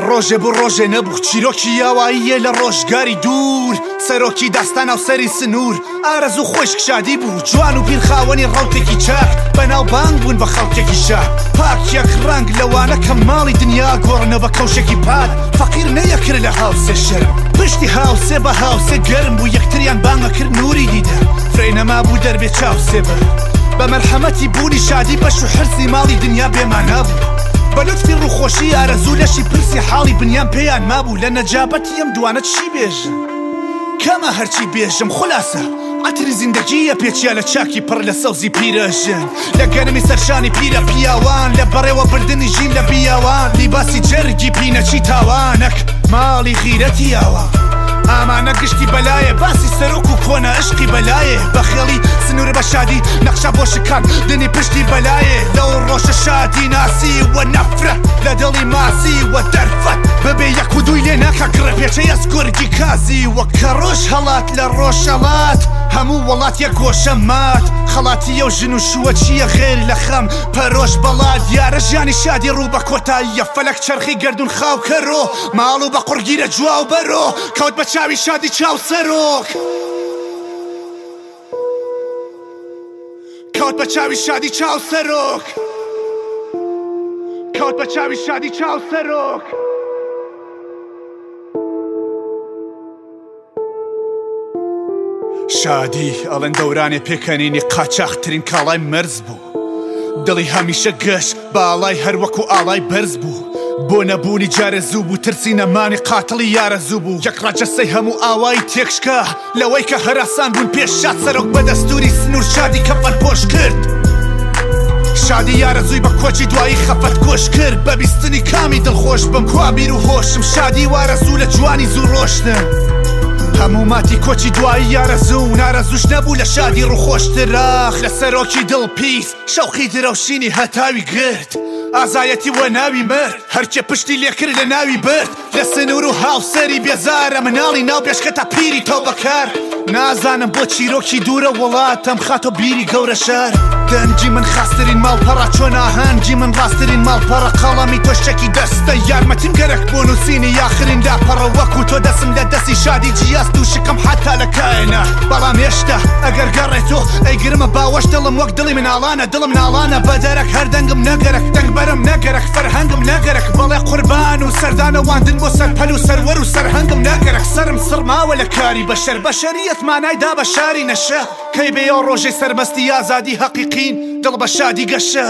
ڕۆژێ بۆ ڕۆژێ نەبوو چیرۆکی یاواییە لە ڕۆژگاری دوور سەرۆکی داستانە و سەری سنوور ئارەزوو خۆشک شادی بوو جوان و پیرخاوەنی ڕەوتێکی چاک بەناو بانگ بوون بە خەڵکێکی شار پاکیەک ڕنگ لەوانە کە ماڵی دنیا گۆڕنەوە کەوشێکی پاد فەقیر نەیەکرد لە هاوسێ شەرم پشتی هاوسێ بە هاوسێ گەرم بوو یەکتریان بانگەکرد نوری دیدە فرەی نەما بوو دەربێ چاوسێ بە مەرحەمەتی بوونی شادی بەش و حرسی ماڵی دنیا بێمانە بوو بە لوتفی ڕووخۆشی ئارەزوو لەشی پرسی حاڵی بنیان پێیان مابوو لە نەجابەتی ئەم دوانە چی بێژم کەمە هەرچی بێژم خولاسە عەتری زیندەگیە پێچیا لە چاکی پڕ لە سەوزی پیرەژن لە گەرمی سەرشانی پیرە پیاوان لە بەڕێوە بردننی ژین لە بیاوان لیباسی جەرگی پینەچی تاوانەک ماڵی غیرەتی ئاوان ئامانە گشتی بەلایە باسی سەرۆک و کۆنە عشقی بەلایە بە خێڵی سنوورە بە شادی نەخشە بۆ شکان دنی پشتی بەلایە لەو ڕۆژە شادی ناسی وە نەفرەت لە دڵی ماسی وە دەرفەت بەبێ یەک و دوی لێ ناکە گڕە پێچەی ئەسکۆرگی کازی وە کە ڕۆژ هەڵات لە ڕۆژهەڵات هەموو وڵات یەک گۆشە مات خەڵاتیە و ژن و شووە چییە غێر لە خەم پەرۆش بەڵات دیارە ژیانی شادی ڕوو بە کۆتاییە فەلەک چەرخی گەردون خاو کەرۆ ماڵ و بە قورگیرە جوا و بەرۆ کەوت بە چاوی شادی چاو سەرۆک کەوت بە چاوی شادی چاو سەرۆک کەوت بە چاوی شادی چاو سەرۆک شادی ئەڵەن دەورانێ پێکەنینی قاچاقترین کاڵای مەرز بوو دڵی هەمیشە گەشت باڵای هەروەکو ئاڵای بەرز بوو بۆ نەبوونی جارە زوو بوو ترسی نەمانی قاتڵی یارە زوو بوو یەک ڕاجەسەی هەموو ئاوایی تێکشکە لەوەی کە هەراسان بوون پێش شاد سەرۆک بە دەستوری سنوور شادی کەفەت پۆش کرد شادی یارە زووی بە کۆچی دوایی خەفەت کۆش کرد بە بیستنی کامی دڵخۆش بم کوابیر و هۆشم شادی وارە زوو لە جوانی زوو ڕۆشتن هەموو ماتی کۆچی دوایی یارەزوو نارەزوش نەبوو لە شادی ڕووخۆشتراخ لە سەرۆکی دڵ پیس شەوقی درەوشینی هەتاوی گرت ئازایەتی وە ناوی مرد هەرکێ پشتی لێکرد لە ناوی برد لە سنوور و هاوسەری بێزارە مناڵی ناو بێشکەتە پیری تۆ بەکار نازانم بۆ چیرۆکی دوورە وڵاتەم خاتۆ بیری گەورە شار دەنجی من خاسترین ماڵپەڕە چۆن ئاهەنگی من ڕاستترین ماڵپەڕە قەڵەمی تۆ شتێکی دەستە یارمەتیم گەرەک بۆ نووسینی یاخرین داپەڕە وەکو تۆ دەسم لە دەستی شادی جیاست و شکم حتا لە کاینا بەڵام هێشتا ئەگەر گەڕێتۆ ئەیگرمە باوەش دڵم وەک دڵی مناڵانە دڵم ناڵانە بە دەرەک هەردەنگم نەگەرەک دەنگ بەرم نەگەرەک فەرهەنگم نەگەرەک بەڵێ قوربان و سەردانە واندن بۆ سەرپەل و سەروەر و سەرهەنگم نەگەرەک سرم سڕماوە لە کاری بەشەر بەشەریەت مانایدا بە شاری نەشە کەی بێ ئەو ڕۆژەی سەرمەستی ئازادی حەقیقین دڵ بە شادی گەشە